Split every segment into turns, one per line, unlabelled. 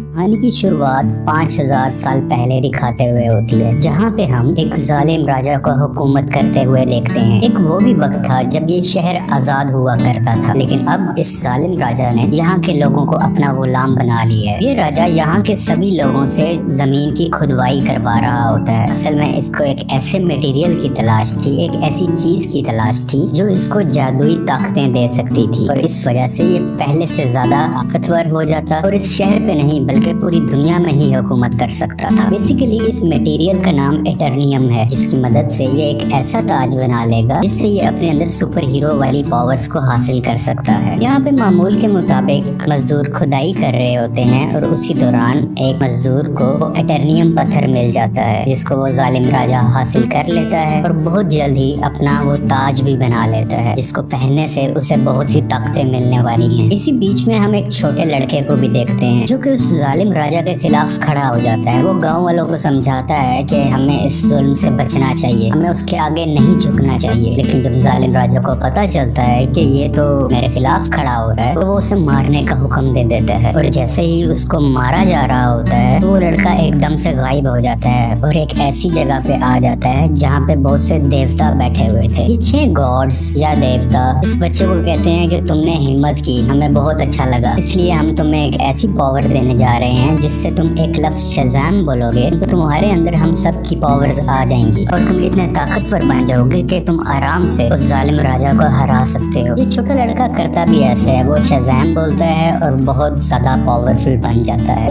कहानी की शुरुआत 5000 साल पहले दिखाते हुए होती है, जहाँ पे हम एक जालिम राजा को हुकूमत करते हुए देखते हैं। एक वो भी वक्त था जब ये शहर आजाद हुआ करता था, लेकिन अब इस जालिम राजा ने यहाँ के लोगों को अपना गुलाम बना लिया है। ये राजा यहाँ के सभी लोगों से जमीन की खुदवाई करवा रहा होता है। असल में इसको एक ऐसे मटेरियल की तलाश थी, एक ऐसी चीज की तलाश थी जो इसको जादुई ताकतें दे सकती थी, और इस वजह से ये पहले से ज्यादा ताकतवर हो जाता और इस शहर पे नहीं बल्कि पूरी दुनिया में ही हुकूमत कर सकता था। बेसिकली इस मटेरियल का नाम एटर्नियम है, जिसकी मदद से ये एक ऐसा ताज बना लेगा जिससे ये अपने अंदर सुपर हीरो वाली पावर्स को हासिल कर सकता है। यहाँ पे मामूल के मुताबिक मजदूर खुदाई कर रहे होते हैं और उसी दौरान एक मजदूर को एटर्नियम पत्थर मिल जाता है, जिसको वो जालिम राजा हासिल कर लेता है और बहुत जल्द ही अपना वो ताज भी बना लेता है, जिसको पहनने से उसे बहुत सी ताकतें मिलने वाली हैं। इसी बीच में हम एक छोटे लड़के को भी देखते हैं जो कि उस जालिम राजा के खिलाफ खड़ा हो जाता है। वो गांव वालों को समझाता है कि हमें इस जुल्म से बचना चाहिए, हमें उसके आगे नहीं झुकना चाहिए। लेकिन जब जालिम राजा को पता चलता है कि ये तो मेरे खिलाफ खड़ा हो रहा है, तो वो उसे मारने का हुक्म दे देता है। और जैसे ही उसको मारा जा रहा होता है तो वो लड़का एकदम से गायब हो जाता है और एक ऐसी जगह पे आ जाता है जहाँ पे बहुत से देवता बैठे हुए थे। ये 6 गॉड्स या देवता इस बच्चे को कहते हैं कि तुमने हिम्मत की, हमें बहुत अच्छा लगा, इसलिए हम तुम्हें एक ऐसी पावर देने जा रहे हैं जिससे तुम एक लफ्ज शज़ाम बोलोगे तो तुम्हारे अंदर हम सब की पावर्स आ जाएंगी और तुम इतने ताकतवर बन जाओगे कि तुम आराम से उस जालिम राजा को हरा सकते हो। ये छोटा लड़का करता भी ऐसे है, वो शज़ाम बोलता है और बहुत ज्यादा पावरफुल बन जाता है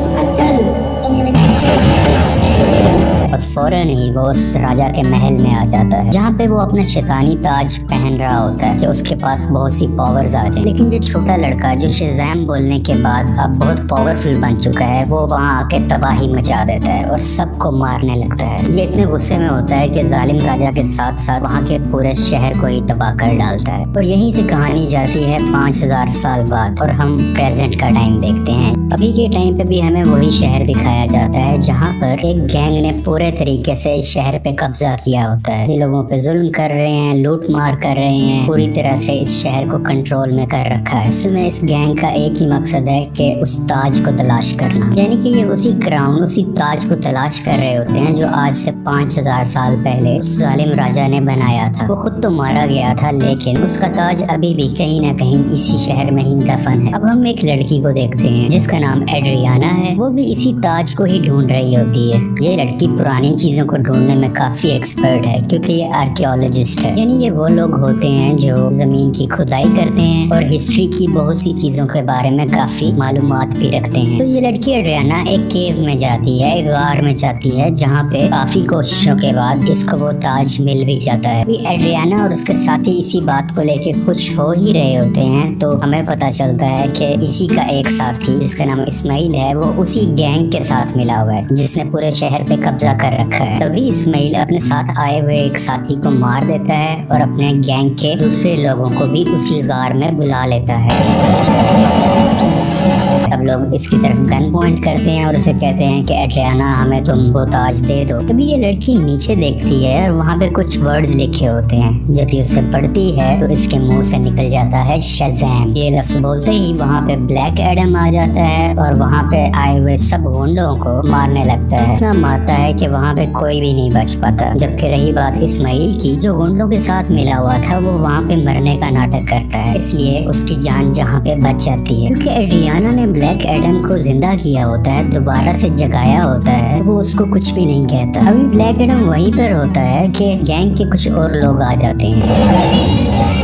और फौरन ही वो उस राजा के महल में आ जाता है, जहाँ पे वो अपना शैतानी ताज पहन रहा होता है कि उसके पास बहुत सी पावर्स आ जाए। लेकिन जो छोटा लड़का जो शज़ाम बोलने के बाद अब बहुत पावरफुल बन चुका है, वो वहाँ आके तबाही मचा देता है और सबको मारने लगता है। ये इतने गुस्से में होता है कि जालिम राजा के साथ साथ वहाँ के पूरे शहर को ही तबाह कर डालता है। और यहीं से कहानी जाती है 5000 साल बाद और हम प्रेजेंट का टाइम देखते हैं। अभी के टाइम पे भी हमें वही शहर दिखाया जाता है जहाँ पर एक गैंग ने पूरे तरीके से इस शहर पे कब्जा किया होता है। ये लोगों पे जुल्म कर रहे हैं, लूट मार कर रहे हैं, पूरी तरह से इस शहर को कंट्रोल में कर रखा है। इसमें इस गैंग का एक ही मकसद है कि उस ताज को तलाश करना, यानी कि ये उसी क्राउन उसी ताज को तलाश कर रहे होते हैं जो आज से 5000 साल पहले उस जालिम राजा ने बनाया था। वो खुद तो मारा गया था, लेकिन उसका ताज अभी भी कहीं ना कहीं इसी शहर में ही दफन है। अब हम एक लड़की को देखते हैं जिसका नाम एड्रियाना है। वो भी इसी ताज को ही ढूंढ रही होती है। ये लड़की पुरानी चीजों को ढूंढने में काफी एक्सपर्ट है, क्योंकि ये आर्कियोलॉजिस्ट है, यानी ये वो लोग होते हैं जो जमीन की खुदाई करते हैं और हिस्ट्री की बहुत सी चीजों के बारे में काफी मालूमात भी रखते हैं। तो ये लड़की एड्रियाना एक केव में जाती है, एक गार में जाती है, जहाँ पे काफी कोशिशों के बाद इसको वो ताज मिल भी जाता है। एड्रियाना और उसके साथी इसी बात को लेके खुश हो ही रहे होते हैं, तो हमें पता चलता है कि इसी का एक साथी जिसका नाम इस्माइल है, वो उसी गैंग के साथ मिला हुआ है जिसने पूरे शहर पे कब्जा कर रखा है। तभी इस्माइल अपने साथ आए हुए एक साथी को मार देता है और अपने गैंग के दूसरे लोगों को भी उसी गार में बुला लेता है। अब लोग इसकी तरफ गन पॉइंट करते हैं और उसे कहते हैं कि एड्रियाना हमें तुम वो ताज दे दो। तभी ये लड़की नीचे देखती है और वहाँ पे कुछ वर्ड्स लिखे होते हैं। जब ये उसे पढ़ती है तो इसके मुंह से निकल जाता है शज़ाम। ये लफ्ज बोलते ही वहाँ पे ब्लैक एडम आ जाता है और वहाँ पे आए हुए सब गुंडों को मारने लगता है। इतना मारता है कि वहाँ पे कोई भी नहीं बच पाता। जबकि रही बात इस्माइल की, जो गुंडों के साथ मिला हुआ था, वो वहाँ पे मरने का नाटक करता है, इसलिए उसकी जान जहाँ पे बच जाती है। क्योंकि एड्रियाना ने ब्लैक एडम को जिंदा किया होता है, दोबारा से जगाया होता है, वो उसको कुछ भी नहीं कहता। अभी ब्लैक एडम वहीं पर होता है कि गैंग के कुछ और लोग आ जाते हैं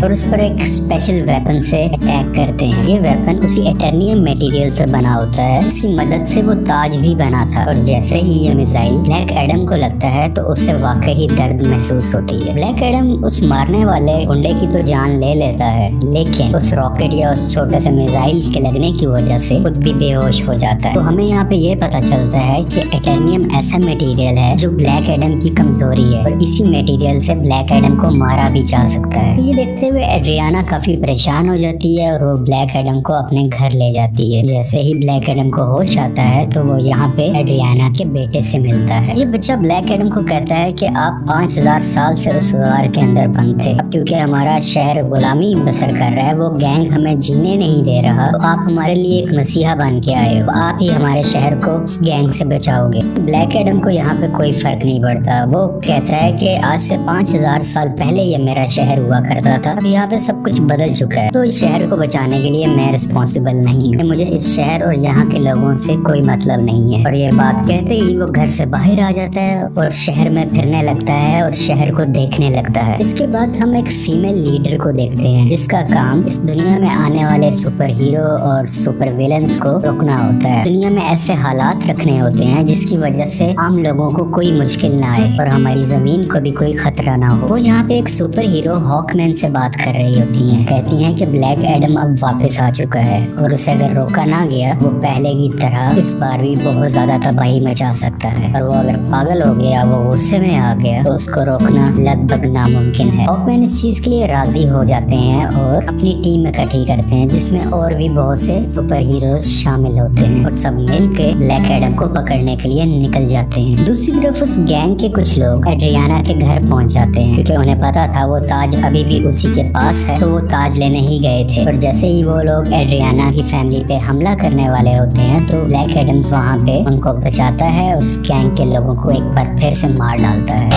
और उस पर एक स्पेशल वेपन से अटैक करते हैं। ये वेपन उसी एटर्नियम मटेरियल से बना होता है, जिसकी मदद से वो ताज भी बना था। और जैसे ही ये मिसाइल ब्लैक एडम को लगता है तो उसे वाकई दर्द महसूस होती है। ब्लैक एडम उस मारने वाले गुंडे की तो जान ले लेता है, लेकिन उस रॉकेट या उस छोटे से मिसाइल के लगने की वजह से खुद भी बेहोश हो जाता है। तो हमें यहाँ पे ये पता चलता है कि एटर्नियम ऐसा मटेरियल है जो ब्लैक एडम की कमजोरी है और इसी मटेरियल से ब्लैक एडम को मारा भी जा सकता है। ये देखते हुए एड्रियाना काफी परेशान हो जाती है और वो ब्लैक एडम को अपने घर ले जाती है। जैसे ही ब्लैक एडम को होश आता है तो वो यहाँ पे एड्रियाना के बेटे से मिलता है। ये बच्चा ब्लैक एडम को कहता है कि आप 5000 साल से उस गार के अंदर बंद थे, अब क्योंकि हमारा शहर गुलामी बसर कर रहा है, वो गैंग हमें जीने नहीं दे रहा, तो आप हमारे लिए एक मसीहा बन के आए हो, आप ही हमारे शहर को उस गैंग से बचाओगे। ब्लैक एडम को यहाँ पे कोई फर्क नहीं पड़ता। वो कहता है कि आज से 5000 साल पहले ये मेरा शहर हुआ करता था, अब यहाँ पे सब कुछ बदल चुका है, तो इस शहर को बचाने के लिए मैं रिस्पॉन्सिबल नहीं हूँ। मुझे इस शहर और यहाँ के लोगों से कोई मतलब नहीं है। और ये बात कहते ही वो घर से बाहर आ जाता है और शहर में फिरने लगता है और शहर को देखने लगता है। इसके बाद हम एक फीमेल लीडर को देखते हैं जिसका काम इस दुनिया में आने वाले सुपर हीरो और सुपर विलेंस को रोकना होता है। दुनिया में ऐसे हालात रखने होते हैं जिसकी वजह से आम लोगों को कोई मुश्किल ना आए और हमारी जमीन को भी कोई खतरा ना हो। वो यहाँ पे एक सुपर हीरो हॉकमैन से बात कर रही होती हैं। कहती हैं कि ब्लैक एडम अब वापस आ चुका है और उसे अगर रोका ना गया वो पहले की तरह इस बार भी बहुत ज्यादा तबाही मचा सकता है, और वो अगर पागल हो गया, वो गुस्से में आ गया, तो उसको रोकना लगभग नामुमकिन है। हॉकमैन इस चीज के लिए राजी हो जाते हैं और अपनी टीम इकट्ठी करते हैं जिसमें और भी बहुत से सुपर हीरोज शामिल होते हैं और सब मिलकर ब्लैक एडम को पकड़ने के लिए निकल जाते हैं। दूसरी तरफ उस गैंग के कुछ लोग एड्रियाना के घर पहुंच जाते हैं क्योंकि उन्हें पता था वो ताज अभी भी उसी के पास है, तो वो ताज लेने ही गए थे। और जैसे ही वो लोग एड्रियाना की फैमिली पे हमला करने वाले होते हैं तो ब्लैक एडम्स वहाँ पे उनको बचाता है और उस गैंग के लोगों को एक बार फिर से मार डालता है।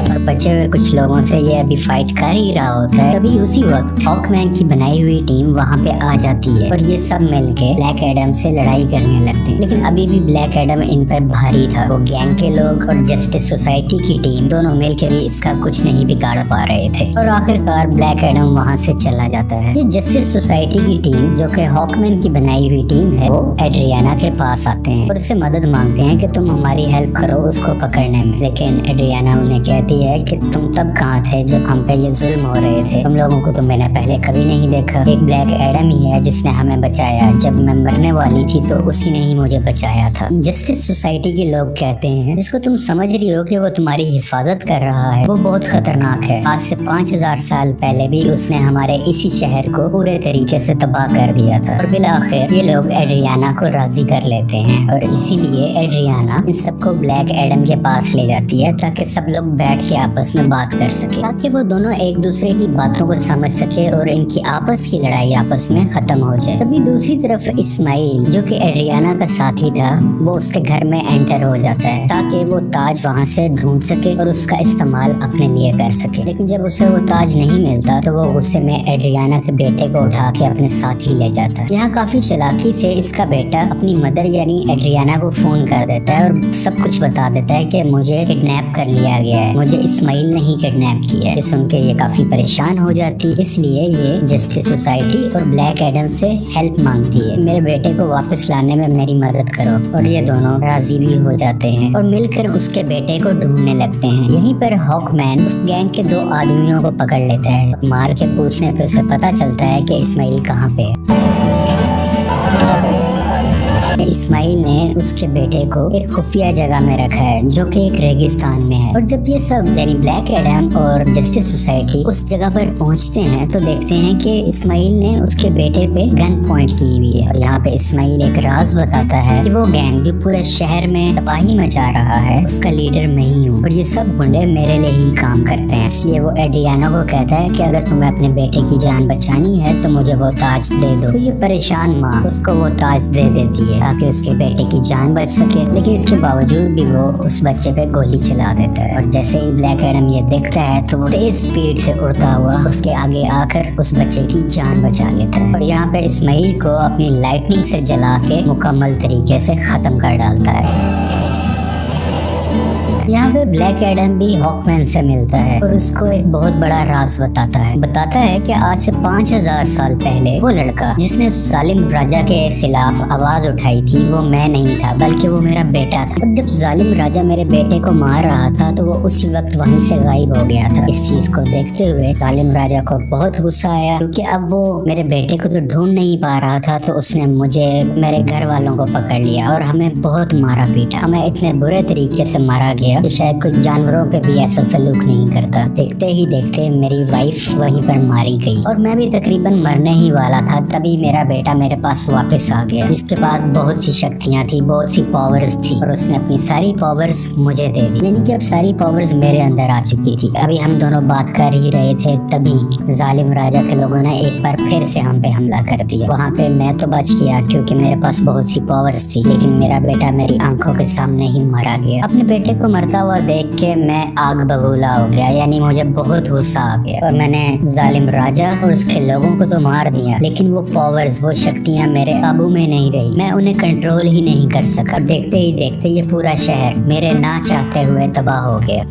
और बचे हुए कुछ लोगों से ये अभी फाइट कर ही रहा होता है, तभी उसी वक्त हॉकमैन की बनाई हुई टीम वहाँ पे आ जाती है और ये सब मिलके ब्लैक एडम से लड़ाई करने लगते हैं। लेकिन अभी भी ब्लैक एडम इन पर भारी था। वो गैंग के लोग और जस्टिस सोसाइटी की टीम दोनों मिलके भी इसका कुछ नहीं बिगाड़ पा रहे थे और आखिरकार ब्लैक एडम वहाँ से चला जाता है। ये जस्टिस सोसाइटी की टीम जो कि हॉकमैन की बनाई हुई टीम है, वो एड्रियाना के पास आते हैं और उससे मदद मांगते हैं कि तुम हमारी हेल्प करो उसको पकड़ने में। लेकिन एड्रियाना उन्हें कहती है कि तुम तब कहाँ थे जब हम पे ये जुल्म हो रहे थे, तुम लोगों को तो मैंने पहले कभी नहीं देखा। एक ब्लैक एडम ही है जिसने हमें बचाया, जब मैं मरने वाली थी तो उसी ने ही मुझे बचाया था। जस्टिस सोसाइटी के लोग कहते हैं जिसको तुम समझ रही हो कि वो तुम्हारी हिफाजत कर रहा है, वो बहुत खतरनाक है। आज से 5000 साल पहले भी उसने हमारे इसी शहर को पूरे तरीके से तबाह कर दिया था। और बिल आखिर ये लोग एड्रियाना को राजी कर लेते हैं और इसीलिए एड्रियाना इन सबको ब्लैक एडम के पास ले जाती है ताकि सब लोग बैठ के आपस में बात कर सके, ताकि वो दोनों एक दूसरे की बातों को समझ सके और इनकी आपस की लड़ाई आपस में खत्म हो जाए। तभी दूसरी तरफ इस्माइल जो कि एड्रियाना का साथी था, वो उसके घर में एंटर हो जाता है ताकि वो ताज वहाँ से ढूंढ सके और उसका इस्तेमाल अपने लिए कर सके। लेकिन जब उसे वो ताज नहीं मिलता तो वो गुस्से में एड्रियाना के बेटे को उठा के अपने साथ ही ले जाता है। यहाँ काफी चालाकी से इसका बेटा अपनी मदर यानी एड्रियाना को फोन कर देता है और सब कुछ बता देता है कि मुझे किडनैप कर लिया गया है, मुझे इस्माइल ने ही किडनैप किया है। सुन के ये काफी परेशान हो जाती है, इसलिए ये जस्टिस सोसाइटी और ब्लैक एडम से हेल्प मांगती है, मेरे बेटे को वापस लाने में मेरी मदद करो। और ये दोनों राजी भी हो जाते हैं और मिलकर उसके बेटे को ढूंढने लगते हैं। यहीं पर हॉकमैन उस गैंग के 2 आदमियों को पकड़ लेता है। मार के पूछने पे उसे पता चलता है कि इस्माइल कहाँ पे है। इस्माइल ने उसके बेटे को एक खुफिया जगह में रखा है जो कि एक रेगिस्तान में है। और जब ये सब यानी ब्लैक एडम और जस्टिस सोसाइटी उस जगह पर पहुंचते हैं तो देखते हैं कि इस्माइल ने उसके बेटे पे गन पॉइंट की हुई है। और यहाँ पे इस्माइल एक राज बताता है कि वो गैंग जो पूरे शहर में तबाही मचा रहा है उसका लीडर मैं ही हूँ और ये सब गुंडे मेरे लिए ही काम करते हैं। इसलिए वो एड्रियाना को कहता है कि अगर तुम्हें अपने बेटे की जान बचानी है तो मुझे वो ताज दे दो। तो ये परेशान माँ उसको वो ताज दे देती है ताकि उसके बेटे की जान बच सके। लेकिन इसके बावजूद भी वो उस बच्चे पे गोली चला देता है और जैसे ही ब्लैक एडम ये देखता है तो वो तेज स्पीड से उड़ता हुआ उसके आगे आकर उस बच्चे की जान बचा लेता है। और यहाँ पे इस्माइल को अपनी लाइटनिंग से जला के मुकम्मल तरीके से खत्म कर डालता है। यहाँ पे ब्लैक एडम भी हॉकमैन से मिलता है और उसको एक बहुत बड़ा राज बताता है कि आज से 5000 साल पहले वो लड़का जिसने जालिम राजा के खिलाफ आवाज उठाई थी वो मैं नहीं था बल्कि वो मेरा बेटा था। और जब जालिम राजा मेरे बेटे को मार रहा था तो वो उसी वक्त वहीं से गायब हो गया था। इस चीज को देखते हुए जालिम राजा को बहुत गुस्सा आया क्योंकि अब वो मेरे बेटे को तो ढूंढ नहीं पा रहा था, तो उसने मुझे मेरे घर वालों को पकड़ लिया और हमें बहुत मारा पीटा। हमें इतने बुरे तरीके से मारा गया गया कि शायद कुछ जानवरों पे भी ऐसा सलूक नहीं करता। देखते ही देखते मेरी वाइफ वहीं पर मारी गई और मैं भी तकरीबन मरने ही वाला था, तभी मेरा बेटा मेरे पास वापस आ गया, जिसके पास बहुत सी शक्तियां थी, बहुत सी पावर्स थी और उसने अपनी सारी पावर्स मुझे दे दी। यानी कि अब सारी पावर्स मेरे अंदर आ चुकी थी। अभी हम दोनों बात कर ही रहे थे, तभी जालिम राजा के लोगों ने एक बार फिर से हम पे हमला कर दिया। वहाँ पे मैं तो बच गया क्योंकि मेरे पास बहुत सी पावर्स थी, लेकिन मेरा बेटा मेरी आंखों के सामने ही मारा गया। अपने बेटे को मरता हुआ देख के मैं आग बबूला हो गया, यानी मुझे बहुत गुस्सा आ गया और मैंने जालिम राजा और उसके लोगों को तो मार दिया, लेकिन वो पावर्स, वो शक्तियाँ मेरे काबू में नहीं रही। मैं उन्हें कंट्रोल ही नहीं कर सका। देखते ही देखते ये पूरा शहर मेरे ना चाहते हुए तबाह हो गया।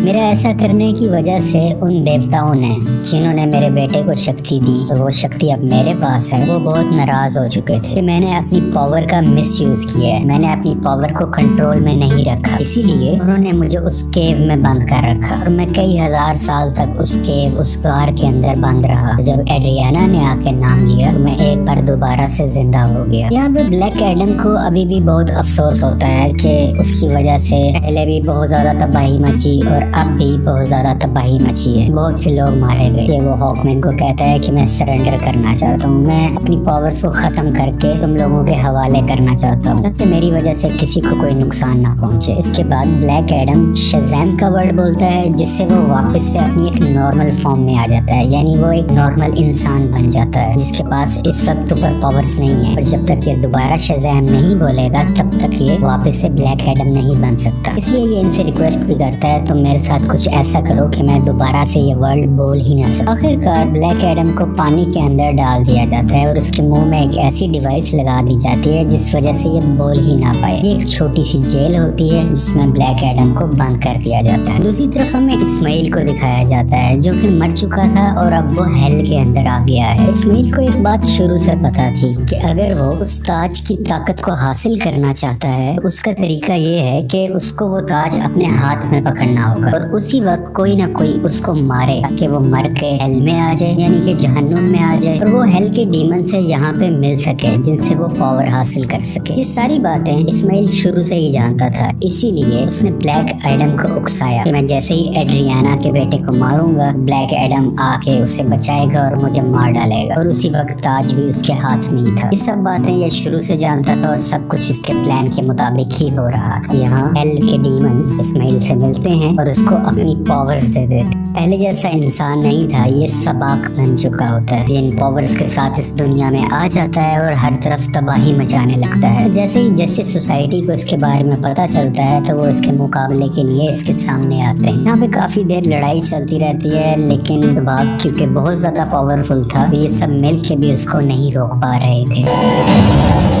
मेरा ऐसा करने की वजह से उन देवताओं ने, जिन्होंने मेरे बेटे को शक्ति दी और वो शक्ति अब मेरे पास है, वो बहुत नाराज हो चुके थे। मैंने अपनी पावर का मिसयूज किया है, मैंने अपनी पावर को कंट्रोल में नहीं रखा, इसीलिए उन्होंने मुझे उस केव में बंद कर रखा और मैं कई हजार साल तक उस केव, उस गार के अंदर बंद रहा। जब एड्रियाना ने आके नाम लिया तो मैं एक बार दोबारा से जिंदा हो गया। यहाँ पे ब्लैक एडम को अभी भी बहुत अफसोस होता है कि उसकी वजह से पहले भी बहुत ज्यादा तबाही मची और अब भी बहुत ज्यादा तबाही मची है। बहुत से लोग मारे गए। वो हॉकमैन को कहता है कि मैं सरेंडर करना चाहता हूँ, मैं अपनी पावर्स को खत्म करके तुम लोगों के हवाले करना चाहता हूँ ताकि मेरी वजह से किसी को कोई नुकसान ना पहुँचे। इसके बाद ब्लैक एडम शज़ैम का वर्ड बोलता है, जिससे वो वापस से अपनी एक नॉर्मल फॉर्म में आ जाता है, यानी वो एक नॉर्मल इंसान बन जाता है जिसके पास इस वक्त सुपर पावर्स नहीं है। और जब तक ये दोबारा शज़ैम नहीं बोलेगा तब तक ये वापस से ब्लैक एडम नहीं बन सकता। इसलिए ये इनसे रिक्वेस्ट भी करता है, तुम मेरे साथ कुछ ऐसा करो कि मैं दोबारा से ये वर्ड बोल ही ना सकूं। आखिरकार ब्लैक एडम को पानी के अंदर डाल दिया जाता है और उसके मुंह में एक ऐसी डिवाइस लगा दी जाती है जिस वजह से ये बोल ही ना पाए। ये एक छोटी सी जेल होती है जिसमें ब्लैक एडम को बंद कर दिया जाता है। दूसरी तरफ हमें इस्माइल को दिखाया जाता है जो कि मर चुका था और अब वो हेल के अंदर आ गया है। इस्माइल को एक बात शुरू से पता थी कि अगर वो उस ताज की ताकत को हासिल करना चाहता है तो उसका तरीका ये है कि उसको वो ताज अपने हाथ में पकड़ना होगा और उसी वक्त कोई ना कोई उसको मारे ताकि वो मर के हेल में आ जाए, यानी कि जहन्नुम में आ जाए और वो हेल के डीमन से यहाँ पे मिल सके जिनसे वो पावर हासिल कर सके। ये सारी बातें इस्माइल शुरू से ही जानता था, इसीलिए उसने ब्लैक एडम को उकसाया कि मैं जैसे ही एड्रियाना के बेटे को मारूंगा ब्लैक एडम आके उसे बचाएगा और मुझे मार डालेगा और उसी वक्त ताज भी उसके हाथ में ही था। ये सब बातें ये शुरू से जानता था और सब कुछ इसके प्लान के मुताबिक ही हो रहा था। यहाँ हेल के डीमंस इस्माइल से मिलते हैं और उसको अपनी पावर्स दे देते। पहले जैसा इंसान नहीं था, ये सबाक बन चुका होता है। इन पावर्स के साथ इस दुनिया में आ जाता है और हर तरफ तबाही मचाने लगता है। जैसे ही जस्टिस सोसाइटी को इसके बारे में पता चलता है तो वो इसके मुकाबले के लिए इसके सामने आते हैं। यहाँ पे काफी देर लड़ाई चलती रहती है, लेकिन सबाक क्योंकि बहुत ज्यादा पावरफुल था तो ये सब मिल के भी उसको नहीं रोक पा रहे थे।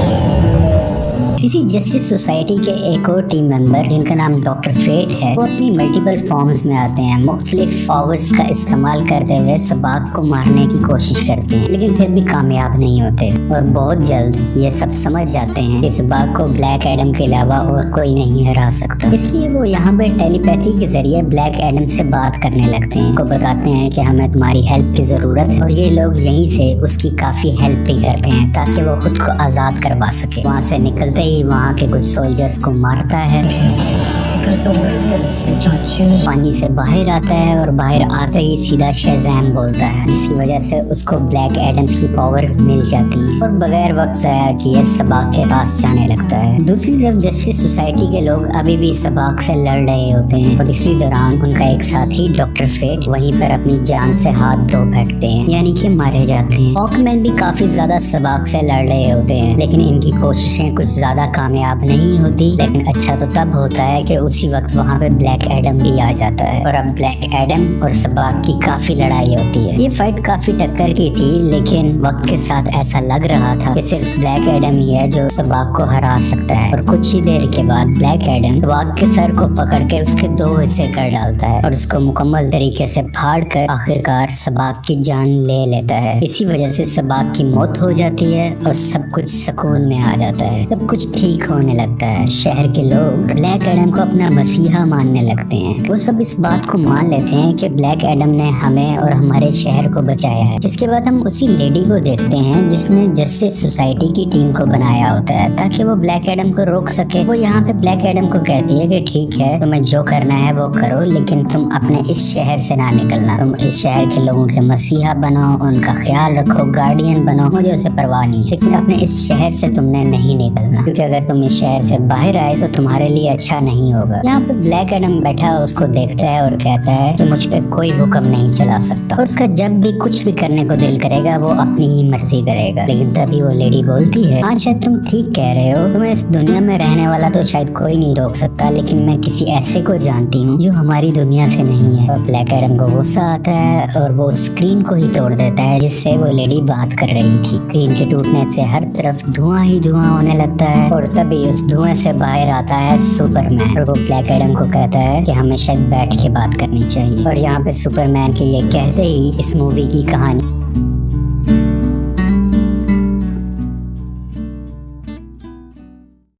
इसी जस्टिस सोसाइटी के एक और टीम मेंबर जिनका नाम डॉक्टर फेट है, वो अपनी मल्टीपल फॉर्म्स में आते हैं। मुख्तलिफ पावर्स का इस्तेमाल करते हुए सबाक को मारने की कोशिश करते हैं, लेकिन फिर भी कामयाब नहीं होते और बहुत जल्द ये सब समझ जाते हैं कि सबाक को ब्लैक एडम के अलावा और कोई नहीं हरा सकता। इसलिए वो यहाँ पे टेलीपैथी के जरिए ब्लैक एडम से बात करने लगते हैं, को बताते हैं कि हमें तुम्हारी हेल्प की जरूरत है और ये लोग यहीं से उसकी काफी हेल्प भी करते हैं ताकि वो खुद को आजाद करवा सके। वहाँ से निकलते ही वहाँ के कुछ सोल्जर्स को मारता है, पानी से बाहर आता है और बाहर आते ही सीधा शज़ैम बोलता है, जिसकी वजह से उसको ब्लैक एडम्स की पावर मिल जाती है और बगैर वक्त ज़ाया किए सबाक के पास जाने लगता है। दूसरी तरफ जस्टिस सोसाइटी के लोग अभी भी सबाक से लड़ रहे होते हैं और इसी दौरान उनका एक साथी डॉक्टर फेट वहीं पर अपनी जान से हाथ धो बैठते हैं, यानी कि मारे जाते हैं। हॉकमैन भी काफी ज्यादा सबाक से लड़ रहे होते हैं, लेकिन इनकी कोशिशें कुछ ज्यादा कामयाब नहीं होती। लेकिन अच्छा तो तब होता है कि उसी वक्त वहाँ पे ब्लैक एडम भी आ जाता है और अब ब्लैक एडम और सबाक की काफी लड़ाई होती है। ये फाइट काफी टक्कर की थी, लेकिन वक्त के साथ ऐसा लग रहा था कि सिर्फ ब्लैक एडम ही है जो सबाक को हरा सकता है। और कुछ ही देर के बाद ब्लैक एडम सबाक के सर को पकड़ के उसके 2 हिस्से कर डालता है और उसको मुकम्मल तरीके से फाड़ कर आखिरकार सबाक की जान ले लेता है। इसी वजह से सबाक की मौत हो जाती है और सब कुछ सुकून में आ जाता है, सब कुछ ठीक होने लगता है। शहर के लोग ब्लैक एडम को अपना अपना मसीहा मानने लगते हैं। वो सब इस बात को मान लेते हैं कि ब्लैक एडम ने हमें और हमारे शहर को बचाया है। इसके बाद हम उसी लेडी को देखते हैं जिसने जस्टिस सोसाइटी की टीम को बनाया होता है ताकि वो ब्लैक एडम को रोक सके। वो यहाँ पे ब्लैक एडम को कहती है कि ठीक है, तुम्हें जो करना है वो करो, लेकिन तुम अपने इस शहर से ना निकलना। तुम इस शहर के लोगों के मसीहा बनो, उनका ख्याल रखो, गार्डियन बनो, मुझे उसे परवाह नहीं है, लेकिन अपने इस शहर से तुमने नहीं निकलना, क्योंकि अगर तुम इस शहर से बाहर आए तो तुम्हारे लिए अच्छा नहीं होगा। यहाँ पे ब्लैक एडम बैठा उसको देखता है और कहता है कि मुझ पे कोई हुक्म नहीं चला सकता, और उसका जब भी कुछ भी करने को दिल करेगा वो अपनी ही मर्जी करेगा। लेकिन तभी वो लेडी बोलती है, हाँ शायद तुम ठीक कह रहे हो, तुम्हें इस दुनिया में रहने वाला तो शायद कोई नहीं रोक सकता, लेकिन मैं किसी ऐसे को जानती हूँ जो हमारी दुनिया से नहीं है। और ब्लैक एडम को गुस्सा आता है और वो स्क्रीन को ही तोड़ देता है जिससे वो लेडी बात कर रही थी। स्क्रीन के टूटने से हर तरफ धुआं ही धुआं होने लगता है, और तभी उस धुएं से बाहर आता है सुपरमैन, और वो ब्लैक एडम को कहता है कि हमें शायद बैठ के बात करनी चाहिए। और यहाँ पे सुपरमैन के ये कहते ही इस मूवी की कहानी